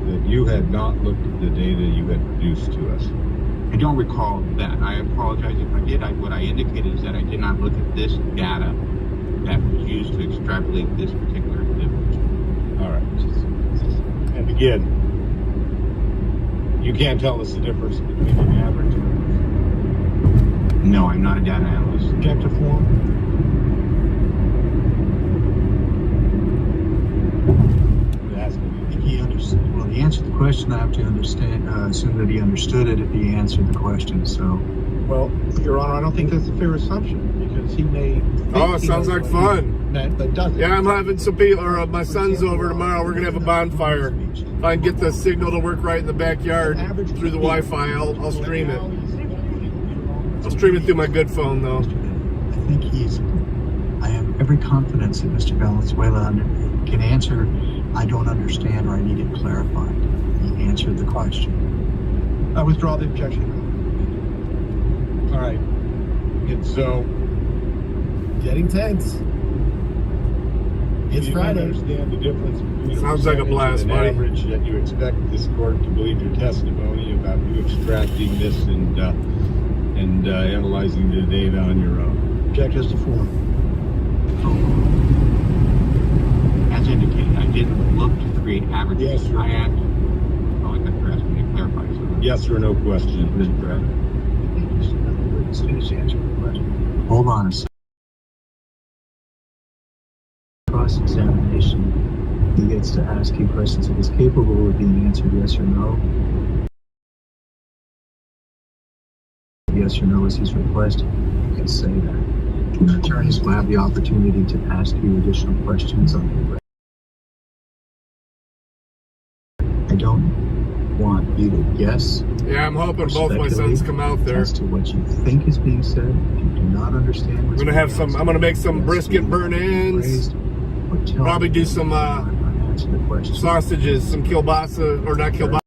that you had not looked at the data you had produced to us? I don't recall that. I apologize if I did. What I indicated is that I did not look at this data that was used to extrapolate this particular difference. All right. And again, you can't tell us the difference between an average and No, I'm not a data analyst. objective form? He understood. Well, the answer to the question, I have to understand. Assume that he understood it if he answered the question. So, well, Your Honor, I don't think that's a fair assumption because he may. Oh, it sounds like fun. But doesn't. Yeah, I'm having some people, or my son's over tomorrow. We're gonna have a bonfire. If I can get the signal to work right in the backyard through the Wi-Fi, I'll stream it. I'll stream it through my good phone, though. I think I have every confidence that Mr. Valenzuela can answer. I don't understand, or I need it clarified. He answered the question. I withdraw the objection. All right. And so, getting tense. It's Friday. I understand the difference between sounds like a blast, and an buddy. average that you expect this court to believe your testimony about you extracting this and analyzing the data on your own. Object as to form. As indicated, I didn't look to create averages. Yes, sir. I asked. Oh, I thought you were asking me to clarify something. Yes or no question, Mr. Bradley? Hold on a second. cross-examination, he gets to ask you questions that is capable of being answered yes or no. Yes or no as he's requested, you can say that. Your attorneys will have the opportunity to ask you additional questions on the. I don't want you to guess. Yeah, I'm hoping both my sons come out there. As to what you think is being said, if you do not understand what's I'm gonna make some brisket burn-ins. Probably do some sausages, some kielbasa, or not kielbasa.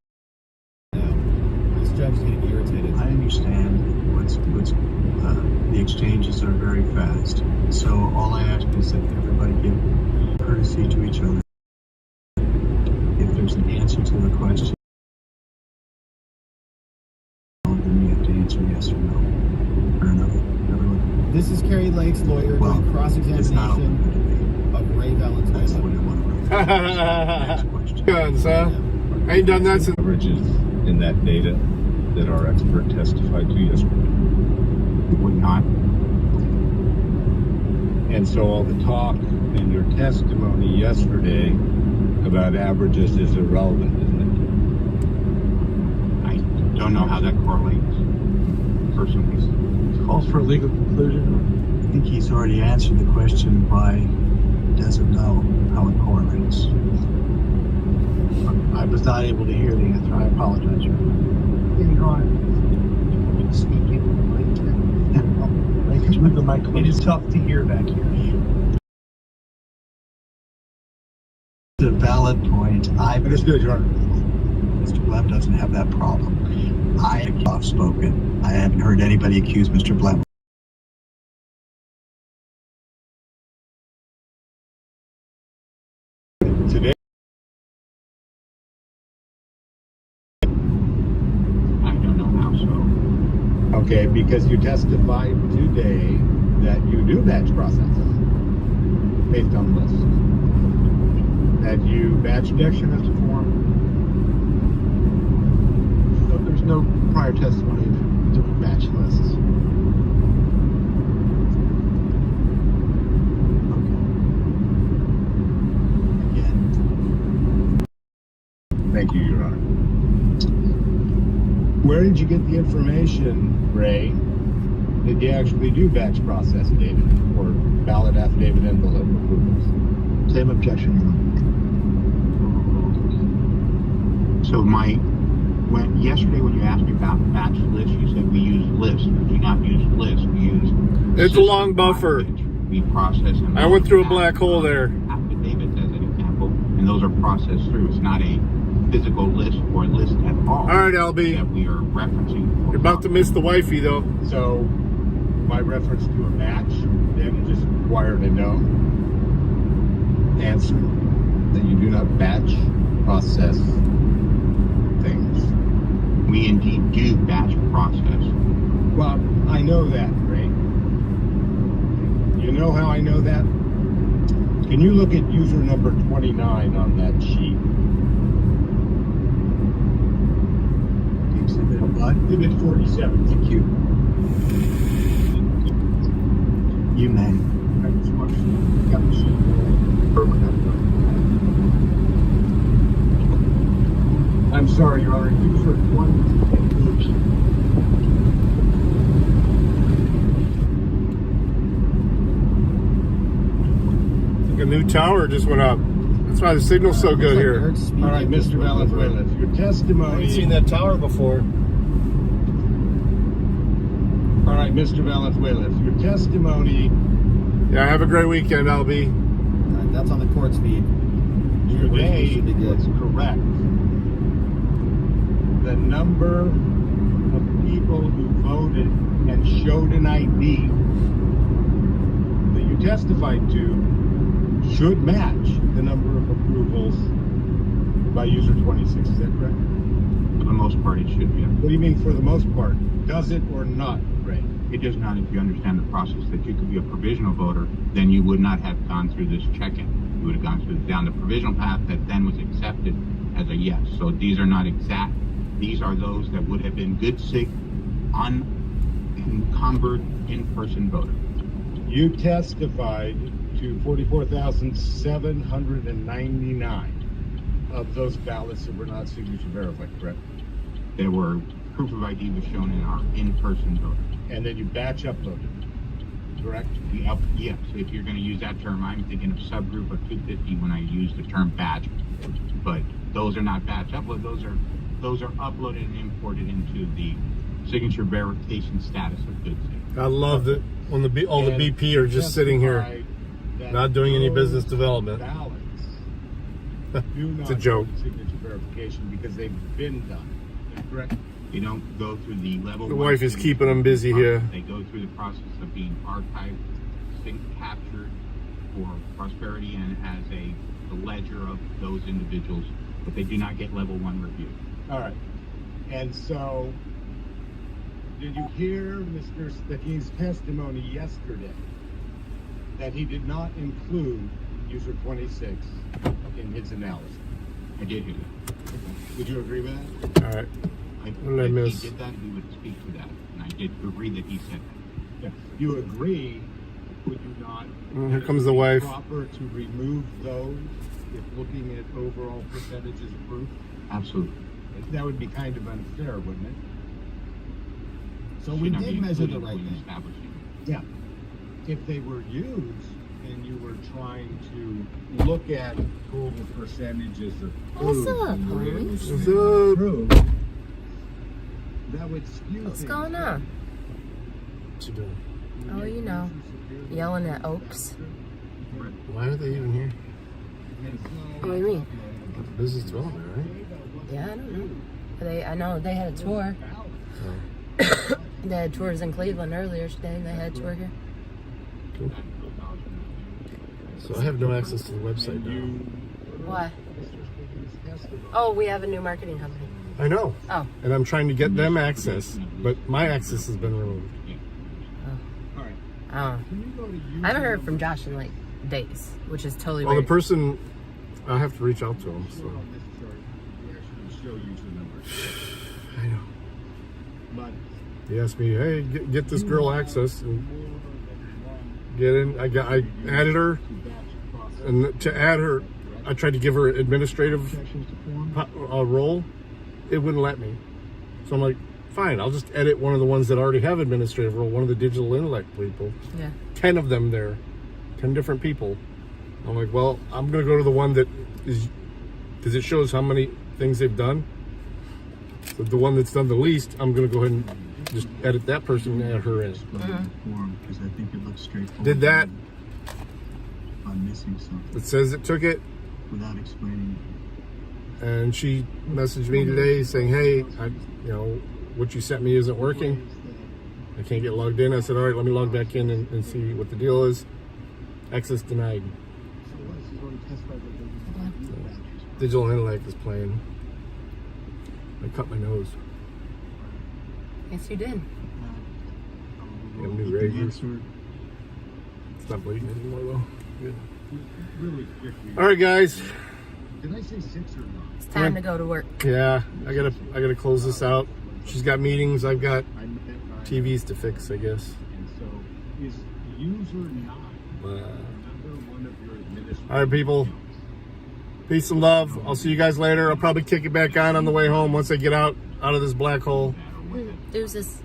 This judge is getting irritated. I understand the exchanges are very fast. So all I ask is that everybody give courtesy to each other. If there's an answer to the question, then you have to answer yes or no. Fair enough. Everyone. This is Carrie Lake's lawyer doing cross-examination of Ray Valenzuela. That's what I want to Guns, huh? I ain't done that since. Averages in that data that our expert testified to yesterday. Would not. And so all the talk in your testimony yesterday about averages is irrelevant, isn't I don't know how that correlates. Personally, calls for a legal conclusion. I think he's already answered the question by doesn't know how it correlates. I was not able to hear the answer. I apologize. It is tough to hear back here. The valid point. Understood, Your Honor. Mr. Blem doesn't have that problem. I am soft-spoken. I haven't heard anybody accuse Mr. Blem. Today. I don't know how so. Okay, because you testified today that you do batch process based on the list. That you batch deduction as a form. So there's no prior testimony of doing batch lists. Thank you, Your Honor. Where did you get the information, Ray, that you actually do batch process data or valid affidavit envelope approvals? Same objection, Your Honor. So yesterday when you asked me about batch lists, you said we use lists. We do not use lists. We use. It's a long buffer. We process them. I went through a black hole there. Affidavits as an example, and those are processed through. It's not a physical list or list at all. All right, LB. That we are referencing. You're about to miss the wifey, though. So, my reference to a batch then just required a no answer that you do not batch process things. We indeed do batch process. Well, I know that, Ray. You know how I know that? Can you look at user number 29 on that sheet? Exhibit 47. Thank you. You may. I'm sorry, Your Honor. User 20. A new tower just went up. That's why the signal's so good here. All right, Mr. Valenzuela, your testimony. I've seen that tower before. All right, Mr. Valenzuela, your testimony. Yeah, have a great weekend, LB. That's on the court's feed. Today was correct. The number of people who voted and showed an ID that you testified to should match the number of approvals by user 26. Is that correct? For the most part, it should be. What do you mean for the most part? Does it or not, Ray? It does not. If you understand the process that you could be a provisional voter, then you would not have gone through this check-in. You would have gone down the provisional path that then was accepted as a yes. So these are not exact. These are those that would have been good, sick, unencumbered, in-person voters. You testified to 44,799 of those ballots that were not signature verified, correct? There were proof of ID was shown in our in-person voter. And then you batch uploaded, correct? Yes, if you're going to use that term, I'm thinking of subgroup of 250 when I use the term batch. But those are not batch upload. Those are uploaded and imported into the signature verification status of good state. I love that when all the BP are just sitting here, not doing any business development. It's a joke. Signature verification because they've been done. Is that correct? They don't go through the level. The wife is keeping them busy here. They go through the process of being archived, captured for prosperity and as a ledger of those individuals, but they do not get level 1 review. All right. And so, did you hear Mr. Steckin's testimony yesterday that he did not include user 26 in his analysis? I did hear that. Would you agree with that? All right. If he did that, we would speak to that, and I did agree that he said that. Yeah. You agree, would you not? Here comes the wife. Proper to remove those if looking at overall percentages of proof? Absolutely. That would be kind of unfair, wouldn't it? So we did measure the right thing. Yeah. If they were used and you were trying to look at total percentages of proof, that would skew What's things. going on? What you doing? Oh, you know, yelling at Oaks. Why are they even here? What do you mean? Business development, right? Yeah, I don't know. I know they had a tour. Oh. They had tours in Cleveland earlier today, and they had a tour here. Cool. So I have no access to the website now. Why? Oh, we have a new marketing company. I know. Oh. And I'm trying to get them access, but my access has been removed. Oh. I haven't heard from Josh in like days, which is totally Well, the weird. person, I have to reach out to him. So. I know. He asked me, hey, get this girl access and get in. I added her, and to add her, I tried to give her an administrative role. It wouldn't let me. So I'm like, fine, I'll just edit one of the ones that already have administrative role, one of the digital intellect people. Yeah. 10 of them there, 10 different people. I'm like, well, I'm going to go to the one that is, because it shows how many things they've done. So the one that's done the least, I'm going to go ahead and just edit that person and add her in. Because I think it looks straightforward. Did that. I'm missing something. It says it took it. Without explaining. And she messaged me today saying, hey, what you sent me isn't working. I can't get logged in. I said, all right, let me log back in and see what the deal is. Access denied. So, digital intellect is playing. I cut my nose. Yes, you did. I have new razors. It's not bleeding anymore though. Good. Really quickly. All right, guys. Did I say 6 or not? It's time to go to work. Yeah, I gotta close this out. She's got meetings. I've got TVs to fix, I guess. And so, is user 9 another one of your administrative? All right, people. Peace and love. I'll see you guys later. I'll probably kick it back on the way home once I get out of this black hole. Deuces.